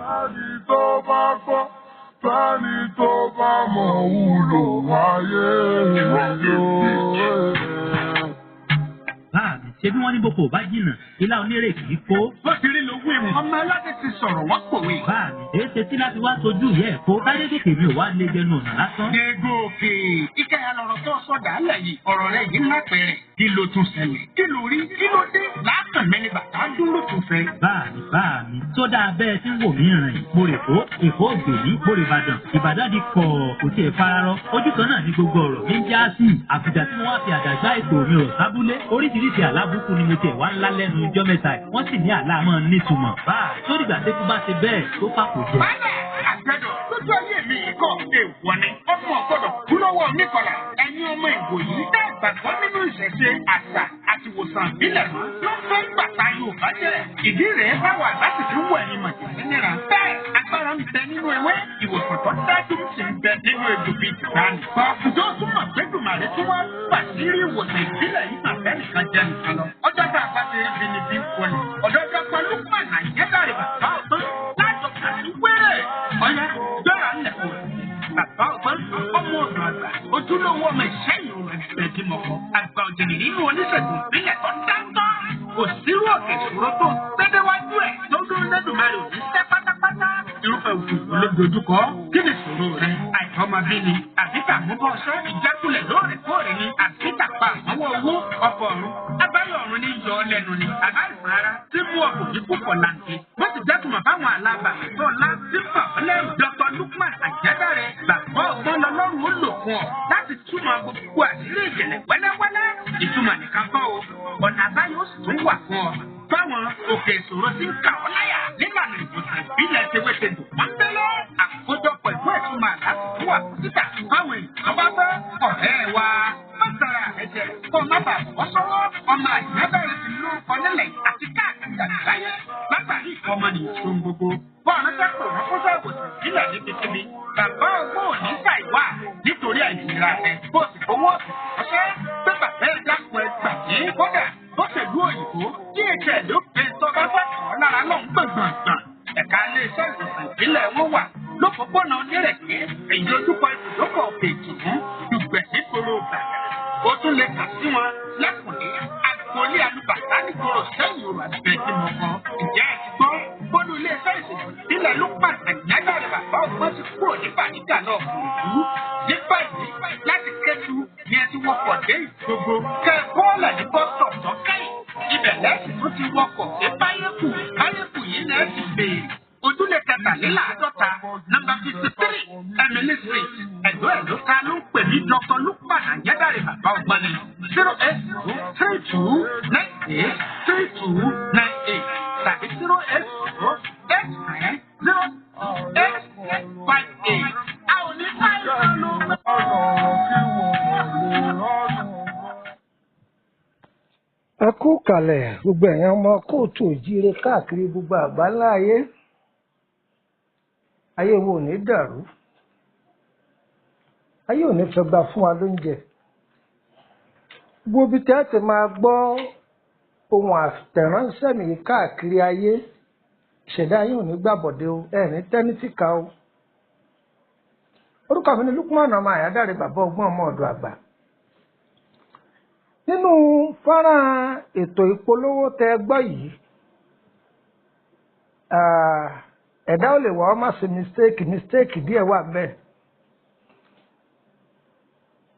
Tani tó bá gbọ́, tani tó bá mọ̀ wúlò wáyé ìrọ̀lẹ́. Báàmì ṣé bí wọ́n ní boko bá jìnnà ilá onírè kì í kó. Bó ti rí lówó ìwọ̀n. Ọmọ aládé ti sọ̀rọ̀ wọ́n pòwe. Báàmì èé ṣe tí láti wá sojú ìyá ẹ̀ kó táyé gòkè mi ò wá lé jẹnu ọ̀nà lásán. Gòkè ike alọ̀rọ̀ tó sọ̀dàálẹ̀ yìí ọ̀rọ̀ rẹ̀ yìí má pẹ̀rẹ̀. Kí ló tún ṣẹlẹ̀? Kí ló rí? Kí ló dé? Láàkàn mẹ́ni bàtà dúró tún fẹ́. Báàmì tó dáa bẹ́ẹ̀ tí ń wò mí rìn. Mo rè kó Èkó ògbèmí mo rè Ìbàdàn. Ìbàdàn di kọ̀ kò tí ì fararọ. Ojú kan náà ní gbogbo ọ̀rọ̀ mi ń já sí. Àfìjà tí mo wá fi àdàgbà ètò mi rọ̀ sábúlé. Oríṣiríṣi àlábùkù ni mo tiẹ̀ wá ńlá lẹ́nu ijọ́ mẹ́ta yìí. Wọ́n sì ní àlá máa ń nítumọ̀. Tó dìgbà tí kú bá ṣe bẹ́ẹ̀ tó fàkó jẹ. Bálẹ̀ àgbẹ̀dọ̀ lójú ayé mi kọ́ èèwọ̀ ni. Ọmọ ọ̀gbọ́dọ̀ kú lọ́wọ́ Níkọ̀lá. Ẹ̀yin ọmọ Ìgbò yìí dá ìgbàgbọ́ nínú ìṣẹ̀ṣe àṣà àti ìwòsàn ìbílẹ̀ ló fẹ́ gbàtà Yorùbá jẹ́. Ìdí rẹ̀ báwa láti fi wọ ẹ̀yin màjèṣẹ́ níra. Bẹ́ẹ̀ agbára ń bẹ nínú ewé. Ìwòsàn tó dájú sì ń bẹ nínú egbò bíi tìránì. Ọ̀fùjọ́ túmọ̀ gbẹ́dùmarè tí wọ́n pàṣírí ìwòsàn ìbílẹ̀ yìí máa fẹ́ nìkan jẹ́ nìkan lọ. Ọjọ́ tá a bá ti rí ni bí ń kọ́ni. Ọ̀dọ́ Dr. Lukman Àyẹ́dàrẹ́ bàbá ọ̀gbọ́n láti kàní wẹ́rẹ́. Ọ̀yá gbẹ́ra ńlẹ̀kùn. Bàbá ọ̀gbọ́n ọmọ ọ̀dọ̀ àgbà. Ojúlówó ọmọ ìṣẹ́yìn rẹ̀ gbẹ̀dìmọ̀kọ. Àgbà òjìnì nínú oníṣègùn ìbílẹ̀ tó dáńtọ́. Kò sírú ọ̀kẹ́ ìṣòro tó gbẹ́dẹ́wájú ẹ̀ lọ́dún lẹ́dùnmáre òní sẹ́ pátápátá. Irúfẹ́ òkú ló dojúkọ. Kí ni ìṣòro rẹ̀? Àìtọ́mọbí ni àbíkà múbọ̀ṣẹ́ ìjákulẹ̀ lóòrèkóòrè ni àbíkà pa àwọn owó ọkọ̀ ọ̀run. Abáyọ̀ ọ̀run ní yọ ọ lẹ́nu ni àbáyọ̀ ara tí mú ọkọ̀ ní púpọ̀ làǹtẹ̀. Wọ́n ti jẹ́kùmọ̀ báwọn alábà tó ńlá tí ń bà ọ́ lẹ́rù. Dr. Lukman Àyẹ́dàrẹ́ bàbá ọ̀gbọ́n lọ́lọ́run ó lò fún ọ láti túmọ̀ gbogbo àṣírí ìjìnlẹ̀ wẹ́lẹ́wẹ́lẹ́. Ìtumọ̀ nìkan kọ́ o, ọ̀nà àbáyọ ó sì tún wà fún ọ. Fáwọn òkè ìṣòro tí ń kà ọ́ láyà nílànà ìwòsàn ìbílẹ̀ tewétedò pọ́ńpẹ́lẹ́. Àkójọpọ̀ ìwé ìtumọ̀ àlàáfíà wà títà fáwọn èèyàn bá fẹ́ ọ̀rẹ́ wa. Mọ́tàrà ẹ̀jẹ̀ kó má bàa bọ́ sọ́wọ́. Ọmọ Àyẹ́dàrẹ́ ti ló kọ nílẹ̀ àti káàkiri àgbáyé. Látàrí ìfọmọnìyàn tó ń gbogbo. Bọ́ọ̀lù sẹ́kọ̀ọ́ rọ́pọ́sọ̀ ìwòsàn ìbílẹ̀ níbikíbi. Bàbá ọgbọ́n ò ní ṣàìwá nítorí àìlera rẹ̀. Bó sì fowó ọ̀sìn ọ̀ṣẹ́ pé bàbá ẹ̀ dákun ẹ̀ gbà ní kódà bó ṣèlú òyìnbó kí ètò ẹ̀ ló pe tó bá fẹ́ kàn án lára lọ́hùn gbọ̀ngbọ̀ngbọ̀n. Ẹ̀ka iléeṣẹ́ ìwòsàn ìbílẹ̀ wọn wà lópòpónà onírèké èyí ojúkọ ibùdókọ̀ òkè ìtùnú Dùgbẹ̀ nígboro Ìbàdàn. Ó tún lè kà sí wọn lẹ́kùnlé agboolé alùbàtà nígboro sẹ́yìn òrò àgbẹ̀dì mọ̀kàn. Ǹjẹ́ ẹ ti gbọ́? Bólú iléeṣẹ́ ìṣègùn ìbílẹ̀ Lukman Àyẹ́dàrẹ́ bàbá ọgbọ́n ti kúrò nípa nígbà náà fún ìlú. Nípa ìlú láti Kétu ni ẹ ti wọkọ̀ dé Ìgbogbo. Kẹ́ ẹ bọ́ọ̀lẹ̀ ní bọ́sọ̀ tọ́kẹ́yìn. Ibẹ̀ lẹ́sìn tó ti wọkọ̀ dé Báyẹ̀kù. Báyẹ̀kù yìí náà ti béèrè. Ojúlé kẹtàléláàádọ́ta nọ́mbà 53 Emily Street Ẹ̀dọ́ ká ló ń pè ní Dr. Lukman Àyẹ́dàrẹ́ bàbá ọgbọ́n ni 08032983298 tàbí 080890858. A ò ní báyìí lọ. Ẹ kú kalẹ̀ gbogbo ẹ̀yàn ọmọ kóòtù òjíire káàkiri gbogbo àgbáńlá ayé. Ayé wo ò ní dàrú. Ayé ò ní fẹ́ gba fún wa lóúnjẹ. Gbogbo ibi tí a ti máa gbọ́ ohun àtẹ̀ránṣẹ́ mi káàkiri ayé. Ìṣẹ̀dá ayé ò ní gbàbọ̀dé o, ẹ̀ ní tẹ́nítìkà o. Orúkọ mi ni Lukman ọmọ Àyẹ́dàrẹ́ bàbá ọgbọ́n ọmọ ọ̀dọ̀ àgbà. Nínú fọ́nrán ètò ìpolówó tẹ gbọ́ yìí, ẹ̀dá ò lè wá ọmọ sí mistake díẹ̀ wà bẹ́ẹ̀.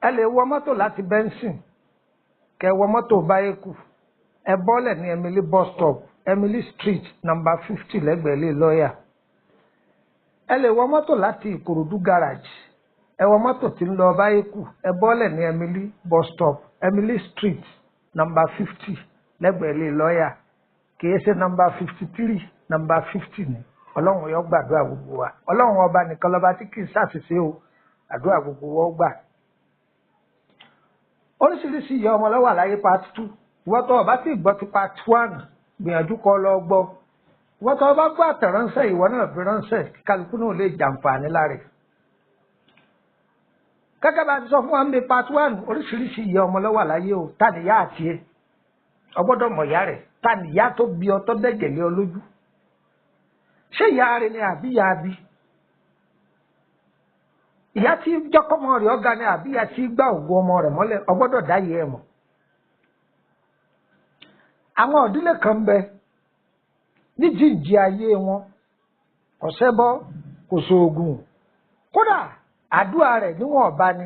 Ẹ lè wọ mọ́tò láti Benson, kẹ wọ mọ́tò Báyẹ̀kù, ẹ bọ́lẹ̀ ní Emily bus stop, Emily Street number 50 lẹ́gbẹ̀ẹ́ ilé lọ́ọ̀yà. Ẹ lè wọ mọ́tò láti Ìkòròdú garage, ẹ wọ mọ́tò tí ń lọ Báyẹ̀kù, ẹ bọ́lẹ̀ ní Emily bus stop, Emily Street number 50 lẹ́gbẹ̀ẹ́ ilé lọ́ọ̀yà. Kìí ṣe number 53 number 50 ni. Ọlọ́run yóò gbàdúrà gbogbo wa. Ọlọ́run ọba nìkan lọ́ba tí kì í ṣàṣìṣe o, àdúrà gbogbo wa gbà. Oríṣiríṣi ìyá ọmọ lọ́wọ́ àlàyé part 2. Ìwọ́n tó ọba tí gbọ́ ti part 1 gbìyànjú kọ́ lọ gbọ́. Ìwọ́n tó ọba gbọ́ àtẹ̀ránṣẹ́ ìwọ náà fi ránṣẹ́ kí kálukú náà lè jàǹfààní láre. Gẹ́gẹ́ bá ti sọ fún wa ní part 1 oríṣiríṣi ìyá ọmọ lọ́wọ́ àlàyé o, Tani Ìyá àti ẹ. Ọgbọ́dọ̀ mọ̀ ìyá rẹ̀, Tani Ìyá tó bí ọ tó dẹ̀gẹ̀lẹ́ ọ lójú. ṣé ìyá rẹ̀ ni àbí ìyá bí ìyá tí jọ́kọ́mọ rẹ̀ ọ̀gá ni àbí ìyá tí gbá ògo ọmọ rẹ̀ mọ́lẹ̀ ọgbọ́dọ̀ dáyé ẹ̀ mọ̀. àwọn ìdílé kan bẹ ní jíǹjì ayé wọn kò ṣẹbọ kò ṣoògùn kódà àdúrà rẹ̀ níwọ̀n ọba ni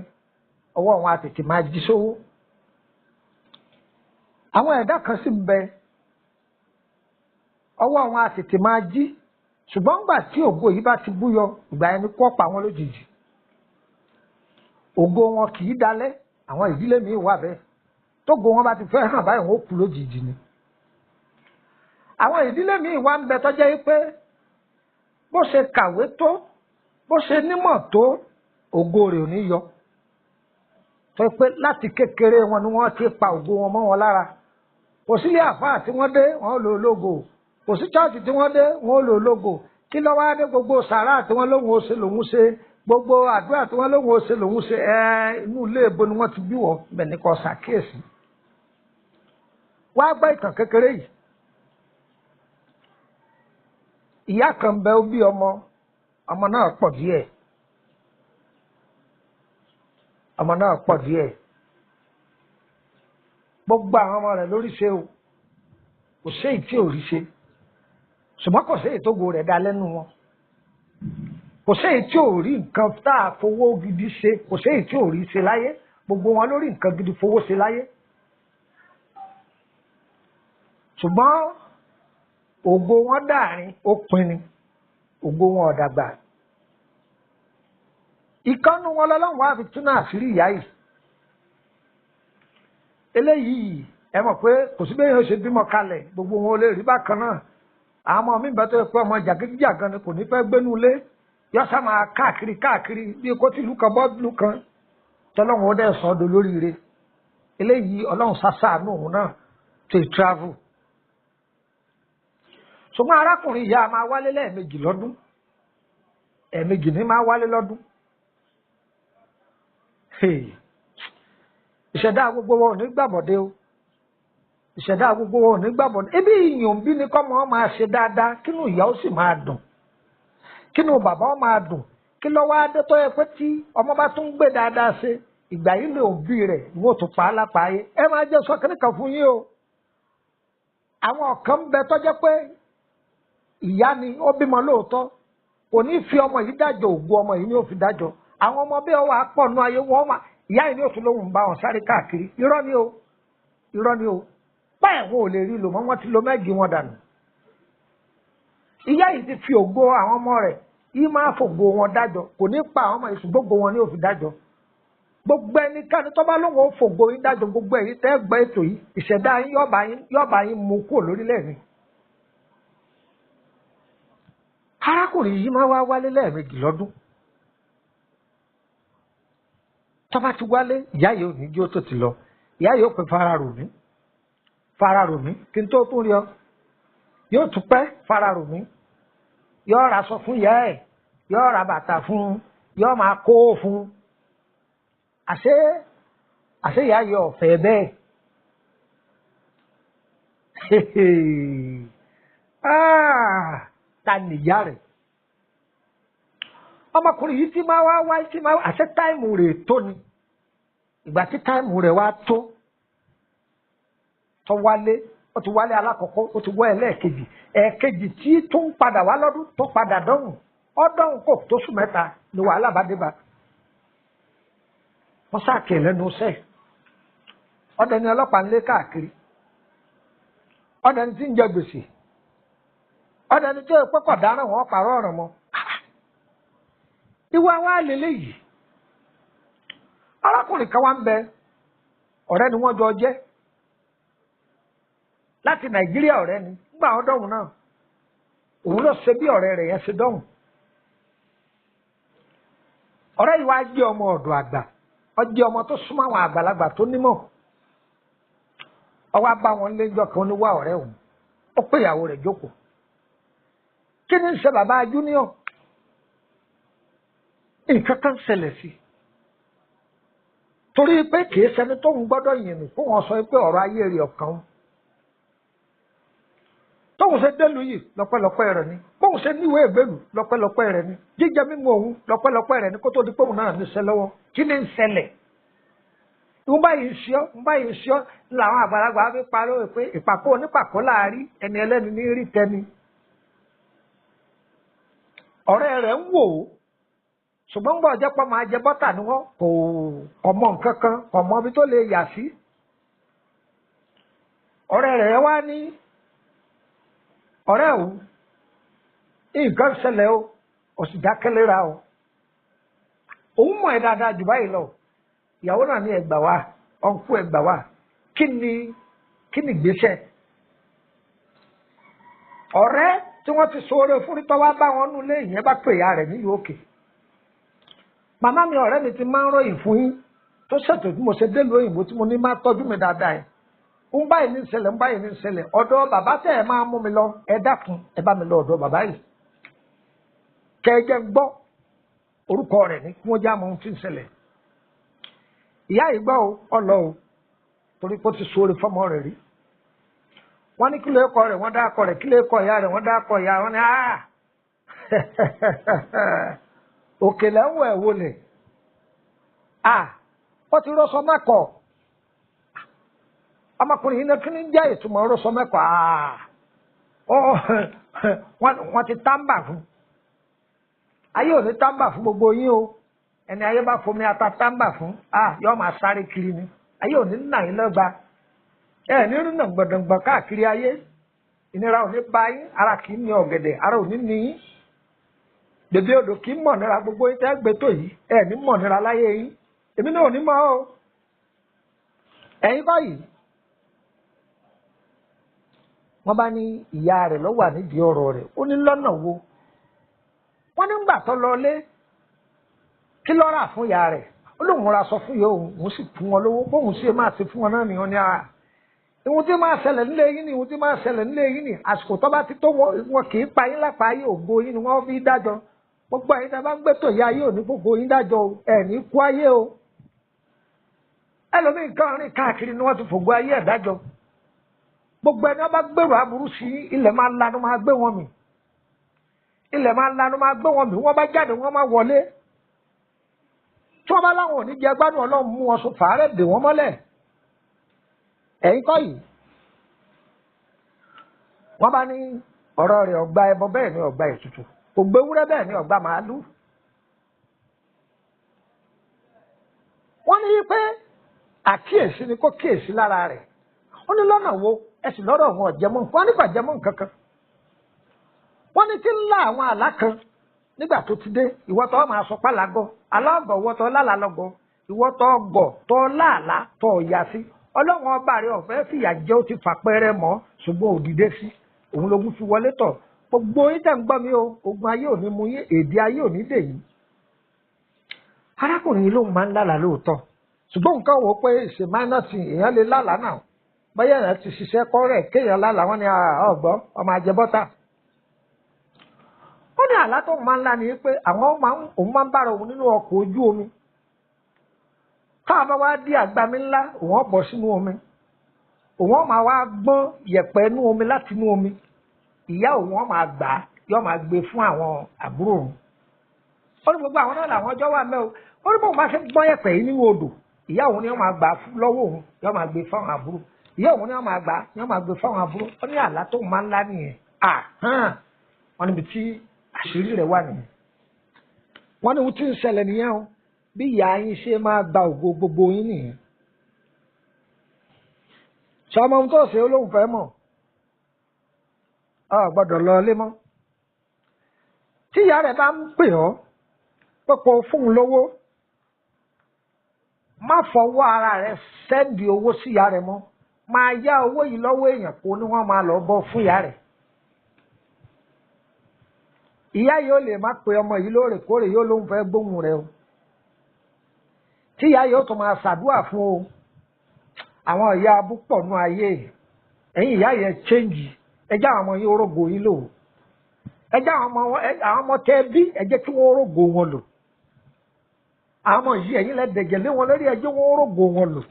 ọwọ́ wọn á tètè máa jí sówó. àwọn ẹ̀dá kan sì ń bẹ ọwọ́ wọn á tètè máa jí ṣùgbọ́n nígbà tí ògo yìí bá ti búyọ ìgbà yẹn ni kó pa wọn lójijì. ògo wọn kì í dalẹ̀ àwọn ìdílé míì wà bẹ́ẹ̀ tógo wọn bá ti fẹ́ hàn báyìí wọn ó kú lójijì ni. àwọn ìdílé míì wà ń bẹ tó jẹ́ pé bó ṣe kàwé tó bó ṣe nímọ̀ tó ògo rẹ̀ ò ní yọ tó pé láti kékeré wọn ni wọ́n ti pa ògo wọn mọ́ wọn lára. kò sílé àfáà tí wọ́n dé wọ́n lò lógo kò sí chọ́ọ̀tì tí wọ́n dé wọ́n lò lógo kí ló wá dé gbogbo sàrà tí wọ́n lóhùn ó ṣe lòun ṣe gbogbo àdúrà tí wọ́n lóhùn ó ṣe lòun ṣe inú ilé ìbò ni wọ́n ti bí wọ́n bẹ̀ ní kò ṣàkíyèsí. wá gbọ́ ìtàn kékeré yìí. ìyá kan bẹ ó bí ọmọ náà pọ̀ díẹ̀ ọmọ náà pọ̀ díẹ̀ gbogbo àwọn ọmọ rẹ̀ lórí ṣe o kò séyìí tí ò rí ṣe ṣùgbọ́n kò séyìí tó go rẹ̀ dá lẹ́nu wọn kò séyìí tí ò rí nǹkan tá a fowó gidi ṣe kò séyìí tí ò rí ṣe láyé gbogbo wọn lórí nǹkan gidi fowó ṣe láyé ṣùgbọ́n ògo wọn dàrin ó pin ni ògo wọn ọ̀dàgbà ìkànnù wọn lọ́lọ́run wá fi túnú àṣírí ìyá yìí eléyìí ẹ mọ̀ pé kò sí bẹ́ẹ̀ yóò ṣe bímọ kalẹ̀ gbogbo wọn ò lè rí bákan náà àwọn ọmọ mi bẹ́ẹ̀ tó yẹ pé ọmọ jàgídíjàgan ni kò ní fẹ́ gbénú ilé yọ́sà máa káàkiri bí kò tí ìlú kan bọ́ ìlú kan tọ́lọ́run ó dẹ̀ sọ ọ́ dolóríire eléyìí ọlọ́run ṣàṣàánú òun náà tó travel ṣùgbọ́n arákùnrin ìyá máa wálé lẹ́ẹ̀mejì lọ́dún ẹ̀ẹ̀mejì ní máa wálé lọ́dún ìṣẹ̀dá gbogbo wọn ò ní gbàbọ̀dé o ìṣẹ̀dá gbogbo wọn ò ní gbàbọ̀dé ebi ìyàn bí ni kọ́mọ wọn máa ṣe dáadáa kínú ìyá ó sì máa dùn kínú bàbá wọn máa dùn kí lọ́wọ́ adé tó yẹ pé tí ọmọ bá tún gbé dáadáa ṣe ìgbà yìí lè òbí rẹ̀ ni wọ́n tún pa á lápáyé ẹ máa jẹ́ sọ kíníkan fún yín o àwọn kan bẹ tó jẹ́ pé ìyá ni ó bímọ lóòótọ́ kò ní fi ọmọ yìí dájọ́ ògo ọmọ yìí ni ó fi dájọ́ àwọn ọmọ bí ọwọ́ àpọ̀nù ayé wọn wà ìyá yìí ni ó tún lóhùn bá wọn sáré káàkiri irọ́ ni o báyìí wọn ò lè rí lò mọ́ wọn ti lo mẹ́gì wọn dànù ìyá yìí ti fi ògo àwọn ọmọ rẹ̀ yìí máa fògo wọn dájọ́ kò ní pa àwọn ọmọ yìí gbogbo wọn ni ó fi dájọ́ gbogbo ẹnikẹ́ni tó bá lóhùn ó fògo yín dájọ́ gbogbo ẹ̀yin tẹ́ gbọ́ ètò yìí ìṣẹ̀dá yín yọ̀ọ̀bà yín mú kúrò lórílẹ̀ ni. arákùnrin yìí máa wá wálé lẹ́ẹ̀mejì lọ́dún tó bá ti wálé ìyá yìí ò ní jí ó tó ti lọ ìyá yìí ó pe fara rò mí kí n tó tún rí ọ yóò tún pẹ́ fara rò mí yóò ra aṣọ fún ìyá ẹ̀ yóò ra bàtà fún un yóò máa kó fún un àṣé ìyá yìí ọ̀fẹ́ bẹ́ẹ̀ Tani Ìyá Rẹ ọmọkùnrin yìí tí máa wá tí máa àṣẹ táìmù rẹ̀ tó ni ìgbà tí táìmù rẹ̀ wá tó wálé ó ti wálé alákọ̀ọ́kọ́ ó ti wọ́ ẹ̀ẹ̀kejì tí tó ń padà wá lọ́dún tó padà dọ́hùn ọdọ́hùn kò tó sùn mẹ́ta ni wàhálà bá dé bá wọ́n sáàkì lẹ́nu sẹ́ẹ̀ ọdẹ ni ọlọ́pàá ń lé káàkiri ọdẹ ni tí ń jẹ gbèsè ọdẹ ni tí ó pẹ́kọ̀ dáná wọn pààrọ̀ ọ̀ràn mọ́ ìwà wa lélẹ̀ yìí arákùnrin kan wá ń bẹ ọ̀rẹ́ ni wọ́n jọ jẹ́ láti Nàìjíríà ọ̀rẹ́ ni nígbà wọn dọ̀hùn náà òun ló ṣe bí ọ̀rẹ́ rẹ̀ yẹn ṣe dọ̀hùn ọ̀rẹ́ yìí wá jẹ́ ọmọ ọ̀dọ̀ àgbà ó jẹ́ ọmọ tó súnmọ́ àwọn àgbàlagbà tó nímọ̀ ó wá bá wọn léjọ́ kan ní wá ọ̀rẹ́ òun ó pé ìyàwó rẹ̀ jókòó kí ni ń ṣe bàbá júníọ̀ nǹkan kan ṣẹlẹ̀ sí torí pé kìí ṣẹni tó ń gbọ́dọ̀ yìn nù kó wọn sọ pé ọ̀rọ̀ ayé rẹ̀ ọ̀kan tó bóun ṣe délùú yìí lọ́pẹ́lọpẹ́ rẹ̀ ni bóun ṣe níwèé ìgbélù lọ́pẹ́lọpẹ́ rẹ̀ ni jíjẹ mímu òun lọ́pẹ́lọpẹ́ rẹ̀ ni kó tó di póun náà níṣẹ́ lọ́wọ́ kí ni ń ṣẹlẹ̀ ń báyìí ń ṣe ọ́ làwọn àgbàlagbà fi parí òwe pé ìpàkó onípàkó láàrí ẹni ẹlẹ́ni ní rí tẹni ọ̀rẹ́ rẹ̀ ń wò ó ṣùgbọ́n ń bọ̀ jẹ́ pọ́ máa jẹ bọ́tà ni wọ́n kò mọ nǹkan kan kò mọ ibi tó lè yà sí ọ̀rẹ́ rẹ̀ wá ní ọ̀rẹ́ òun nǹkan ṣẹlẹ̀ o òsì dákẹ́lẹ́ra o òun mọ̀ ẹ́ dáadáa jù báyìí lọ ìyàwó náà ní ẹgbà wá ọ̀nkú ẹgbà wá kí ni ìgbésẹ̀ ọ̀rẹ́ tí wọ́n ti sóore fún tọ́ wá bá wọn nulẹ̀ ìyẹn bá pè ya rẹ̀ nílùú òkè màmá mi ọ̀rẹ́ mi ti máa ń ròyìn fún yín tó ṣètò tí mo ṣe délùú òyìnbó tí mo ní máa tọ́jú mi dáadáa yẹn ń báyìí ní ìṣẹ̀lẹ̀ ọ̀dọ̀ bàbá tẹ́ ẹ máa mú mi lọ ẹ dákun ẹ bá mi lọ ọ̀dọ̀ bàbá yìí kẹ́ẹ̀jẹ̀ gbọ́ orúkọ rẹ̀ ní kí wọ́n já mọ ohun tí ń ṣẹlẹ̀ ìyá yìí gbọ́ ọlọ́ o torí pé ó ti sóore fọ́mọ rẹ̀ rí wọ́n ní kí ló kọ rẹ̀ wọ́n dá akọ rẹ̀ kí ló kọ ìyá rẹ̀ wọ́n dá akọ ìyá wọn ni òkèlè ń wọ ẹ̀ wọlé ó ti rọ́ṣọ mẹ́kọ̀ọ́ ọmọkùnrin yìí ní kí ni jẹ́ ìtumọ̀ rọ́ṣọ mẹ́kọ̀ọ́ wọ́n ti tábà fún ayé ò ní tábà fún gbogbo yín o ẹni ayé bá fomi ata tábà fún yóò máa sáré kiri ni ayé ò ní nà yín lọ́gba ẹ ní rìnnà gbọ̀dọ̀gbọ̀ káàkiri ayé ìnira ò ní bá yín ara kì í ní ọ̀gẹ̀dẹ̀ ara ò ní ní yín bèbí odò kì í mọ̀ nira gbogbo yín tẹ́ gbé tó yìí ẹ ní mọ̀ nira láyé yín èmi náà ò ní mọ̀ o ẹ̀yin báyìí wọ́n bá ní ìyá rẹ̀ ló wà nídìí ọ̀rọ̀ rẹ̀ ó ní lọ́nà wo wọ́n nígbà tó lọlé kí ló rà fún ìyá rẹ̀ ó lóun ra sọ fún ìyá òun sì fún wọn lówó bóun sì máa ṣe fún wọn náà nìyẹn ní ara ìwọ̀n tí máa ṣẹlẹ̀ nílé yín ni ìwọ̀n tí máa ṣẹlẹ̀ nílé yín ni àsìkò tó bá ti tó wọn kì í pa yín lápá ayé ògo yín ni wọ́n fi dájọ́ gbogbo ẹ̀yin tá a bá ń gbé tò yá ayé òní gbogbo yín dájọ́ ẹ̀ ní kú ayé o ẹlòmíì kan rìn káàkiri ni wọ́n ti fògo ayé ẹ̀ dájọ́ gbogbo ẹni wọ́n bá gbèrò aburú sí ilẹ̀ máa lanu máa gbé wọn mì ilẹ̀ máa lanu máa gbé wọn mì wọ́n bá jáde wọ́n máa wọlé tí wọ́n bá láwọn ò ní jẹ gbádùn ọlọ́run mú wọn sọ fàárẹ̀ dè wọ́n mọ́lẹ̀ ẹ̀yin kọ́ yìí wọ́n bá ní ọ̀rọ̀ rẹ̀ ọgbà ẹbọ bẹ́ẹ̀ ni ọgbà ètùtù kò gbé ewúrẹ́ bẹ́ẹ̀ ni ọgbà màálù wọ́n ní pé àkíyèsí ni kó kíyèsí lára rẹ̀ ó ní lọ́nà wo ẹ̀sìn lọ́rọ̀ wọn ọ̀jẹ̀mọ́ nǹkan nípa jẹmọ́ nǹkan kan wọ́n ní tí ń lá àwọn àlá kan nígbà tó ti dé ìwọ́tọ̀ máa sọ pálágọ́ aláàgọ̀ ìwọ́tọ̀ lálàlọ́gọ́ ìwọ́tọ̀ ọgọ̀ tó láàlá tó ọ̀yà sí ọlọ́run ọba rẹ̀ ọ̀fẹ́ fìyà jẹ́ ó ti fàpẹ́rẹ́ mọ́ ṣùgbọ́n òdìdé sí òun lógún fi wọlé tọ̀ gbogbo yín tẹ̀ ń gbọ́ mi o ogun ayé òní mú yín èdè ayé òní dè yín arákùnrin yìí lóun máa ń lálàá lóòótọ́ ṣùgbọ́n nǹkan wò ó pé ṣe máínọ́ọ̀sì èèyàn lè lálàá náà bóyá èèyàn ti ṣiṣẹ́ kọ́ rẹ̀ kéèyàn lálàá wọn ni ọ̀gbọ́ ọmọ àjẹbọ́tà ó ní àlá tó máa ń lá ni pé òun máa ń bára òun nínú ọkọ̀ ojú omi káwọn bá wá dí àgbàmí ńlá òun bọ̀ sínú omi òun máa wá gbọ́n yẹ̀pẹ̀ inú omi láti inú omi ìyá òun máa gbà á yóò máa gbé fún àwọn àbúrò òun ó ní gbogbo àwọn náà làwọn ọjọ́ wà mẹ́ o ó ní bóun bá ṣe gbọ́n yẹ̀pẹ̀ yìí nínú odò ìyá òun ni wọ́n máa gbà lọ́wọ́ òun yóò máa gbé fún àwọn àbúrò ìyá òun ni wọ́n máa gbà yóò máa gbé fún àwọn àbúrò ó ní àlá tó máa ń lá nìyẹn wọ́n níbi tí àṣírí rẹ̀ wà nìyẹn wọ́n ní ohun tí ń ṣẹlẹ̀ nìyẹn o bí ìyá yín ṣe máa gba ògo gbogbo yín nìyẹn ṣọmọ ohun tó ṣe olóhùn fẹ́ mọ̀ ọ gbọ́dọ̀ lọ ilé mọ́ tí ìyá rẹ̀ bá ń pè ọ́ pọ̀pọ̀ fún un lówó má fọwọ́ ara rẹ̀ sẹ́ndì owó sí ìyá rẹ̀ mọ́ máa yá owó yìí lọ́wọ́ èèyàn kó ní wọ́n máa lọ bọ́ fún ìyá rẹ̀ ìyá yóò lè má pe ọmọ yìí lóòrèkóòrè yóò lóun fẹ́ gbóhùn rẹ̀ o tí ìyá yóò tún máa ṣàdúrà fún o àwọn ìyá abúpọ̀ nú ayé ẹ̀yin ìyá yẹn change ẹjẹ́ àwọn ọmọ yìí orógbó yìí lò ẹjẹ́ àwọn ọmọ tẹ́ bí ẹjẹ́ kí wọ́n orógbó wọn lò àwọn ọmọ yìí ẹ̀yin lẹ́dẹ̀gẹ̀ lé wọn lórí ẹjẹ́ wọ́n orógbó wọn lò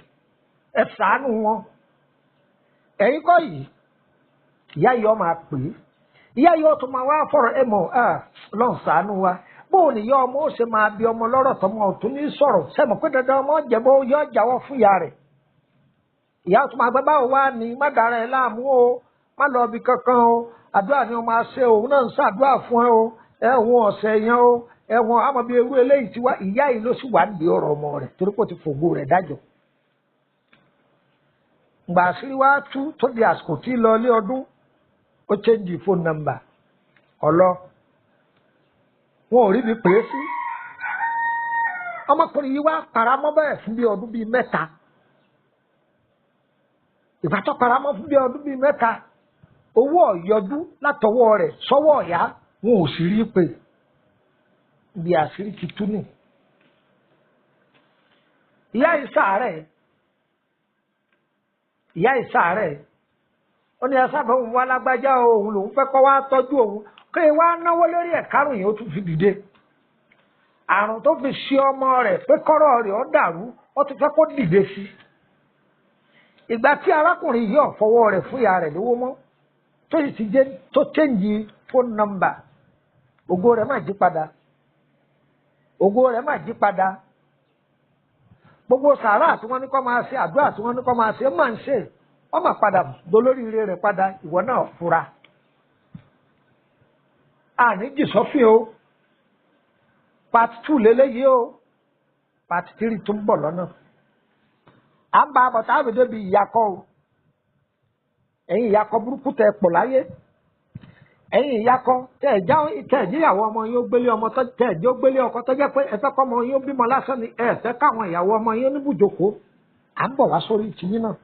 ẹ ṣàánú wọn ẹ̀yin kọ́ yìí ìyá yìí ọmọ àpè ìyá yìí ọtún máa wá fọ̀rọ̀ ẹ mọ̀ Ọlọ́run ṣàánú wa bóun ni ìyá ọmọ ó ṣe máa bí ọmọ lọ́rọ̀ tọmọ ọ̀tún ní sọ̀rọ̀ sẹ́mu pé dandan ọmọ jẹ̀bọ́ yọ jáwọ́ fún ìyá rẹ̀ ìyá ọtún máa gbẹ báwo wá ní má dára ẹ láàmú o má lọ bí kankan o àdúrà ni wọn máa ṣe òun náà ń ṣàdúrà fún ẹ o ẹ̀wọ̀n ọ̀sẹ̀ yẹn o ẹ̀wọ̀n àmọ́ bí ewúrẹ́ eléyìí ti wá ìyá yìí ló sì wà nídìí ọ̀rọ̀ ọmọ rẹ̀ torí kò ti fògbó rẹ̀ dájọ́ gbà sí wá tú tó di àsìkò tí lọ ilé ọdún ó change phone number ọlọ wọn ò rí mi pè é sí ọmọkùnrin yìí wá paramọ́ bẹ́ẹ̀ fún bí ọdún bíi mẹ́ta ìgbà tó paramọ́ fún bí ọdún bíi mẹ́ta owó ọ̀yọ́dún látọwọ́ rẹ̀ sọ́wọ́ ọ̀yá wọn ò sì rí pé bí àṣírí ti tú nì ìyá ìsàárẹ̀ ó ní ẹsàbẹ̀ òun wá lágbájá òun lòun fẹ́ kọ́ wá tọ́jú òun kí ẹ wá náwó lórí ẹ̀kárùn yìí ó tún fi dìde àrùn tó fi ṣe ọmọ rẹ̀ pé kọ́rọ̀ rẹ̀ ó dàrú ó ti fẹ́ kó dìde sí ìgbà tí arákùnrin yìí ò fọwọ́ rẹ̀ fún ìyá rẹ̀ lówó mọ́ tó sì ti jẹ́ tó chẹ́ǹjì fóònù nọ́mbà ògo rẹ̀ máa jí padà gbogbo sàárà tí wọ́n ní kó máa ṣe àdúrà tí wọ́n ní kó máa ṣe máa ń ṣe wọ́n máa padà dolóríire rẹ̀ padà ìwọ náà fura àní jìsọ́fìn o part 2 lélẹ́yìí o part 3 tó ń bọ̀ lọ́nà à ń bá a bọ̀ tá a bẹ̀ débi ìyàkọ́ o ẹ̀yin ìyàkọ́ burúkú tẹ pọ̀ láyé ẹ̀yin ìyàkọ́ tẹ ìjíyàwó ọmọ yín ó gbélé ọmọ tẹ ìjó gbélé ọkọ tó jẹ́ pé ẹ fẹ́ kọ́ ọmọ yín ó bímọ lásán ni ẹ fẹ́ káwọn ìyàwó ọmọ yín oníbùjókòó à ń bọ̀ wá sórí tìyín náà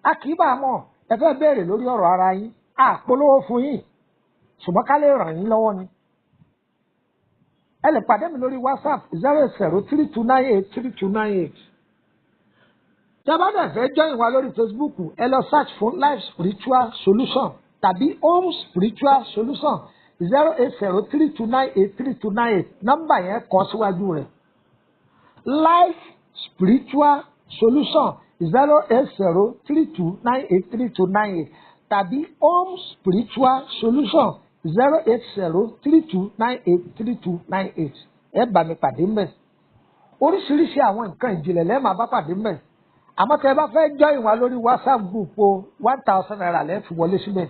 a kì í bá a mọ̀ ẹ fẹ́ béèrè lórí ọ̀rọ̀ ara yín a polówó fún yín ṣùgbọ́n ká lè ràn yín lọ́wọ́ ni ẹ lè pàdé mi lórí WhatsApp 08032983298 tí a bá dẹ̀ fẹ́ join wa lórí Facebook ẹ lọ search fún Life Spiritual Solution tàbí Home Spiritual Solution 08032983298 nọ́mbà yẹn kọ síwájú rẹ̀ Life Spiritual Solution 08032983298 tàbí Home Spiritual Solution 08032983298 ẹ bá mi pàdé mbẹ̀ oríṣiríṣi àwọn nǹkan ìjìnlẹ̀ lẹ́ẹ̀ máa bá pàdé mbẹ̀ àmọ́ tẹ́ ẹ bá fẹ́ join wa lórí WhatsApp group o 1000 naira lẹ́ẹ̀ fi wọlé síbẹ̀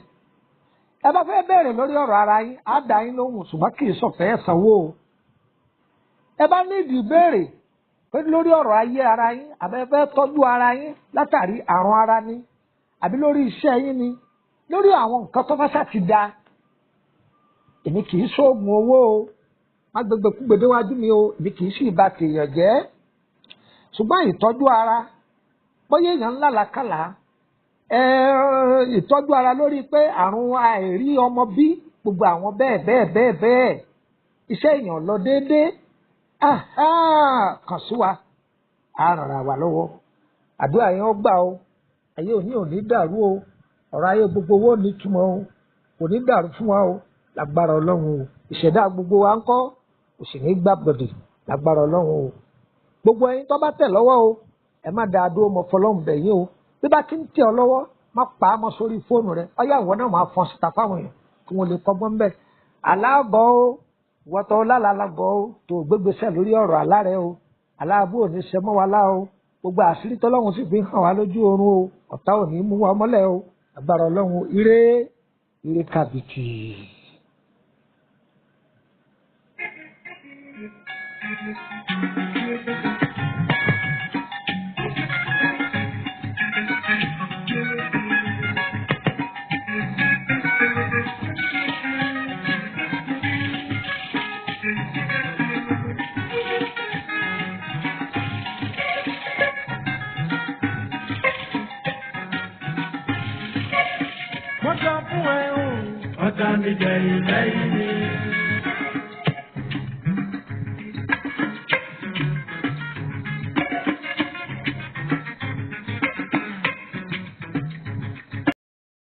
ẹ bá fẹ́ bẹ̀rẹ̀ lórí ọ̀rọ̀ ara yín á dá yín lóhùn ṣùgbọ́n kì í sọ̀fẹ́ ẹ̀ sanwó o ẹ bá ní ìdí ìbéèrè pé lórí ọ̀rọ̀ ayé ara yín àbẹ́ fẹ́ tọ́jú ara yín látàrí àrùn ara ni àbí lórí iṣẹ́ yín ni lórí àwọn nǹkan tó bá ṣàti da èmi kì í ṣoògùn owó o má gbẹgbẹ kú gbèdéwájú mi o èmi kì í sì bà tèèyàn jẹ́ ṣùgbọ́n ìtọ́jú ara bóyá èèyàn ńlá làkàlà ìtọ́jú ara lórí pé àrùn àìrí ọmọ bí gbogbo àwọn bẹ́ẹ̀ iṣẹ́ èèyàn lọ déédéé kàn sí wa á ràn wá lọ́wọ́ àdúrà yẹn ó gbà o ayé òní ò ní dàrú o ọ̀rọ̀ ayé gbogbo owó ní túmọ̀ o kò ní dàrú fún wa o lágbára ọlọ́run o ìṣẹ̀dá gbogbo wa ń kọ́ kò sì ní gbàgbọ́dẹ̀ lágbára ọlọ́run o gbogbo ẹyin tó bá tẹ̀ lọ́wọ́ o ẹ má dáa dúró mọ fọlọ́run bẹ̀ yín o bí bá ti ń tẹ̀ ọ lọ́wọ́ má pa á mọ́ sórí fóònù rẹ ọyá ìwọ náà máa fọ́n síta fáwọn èèyàn kí wọ́n lè kọ́gbọ́n bẹ́ẹ̀ aláàbọ̀ o wọ́tọ̀ lálàlágọ̀ o tó gbégbèsè lórí ọ̀rọ̀ àlá rẹ o aláàbò ò ní ṣe mọ́ wa lá o gbogbo àṣírí tọ́lọ́run sì fi hàn wá lójú oorun o ọ̀tá ò ní mú wa mọ́lẹ̀ o agbára ọlọ́run ire kàbìtì. Ọ̀tá mi jẹ ilẹ̀ yìí ni.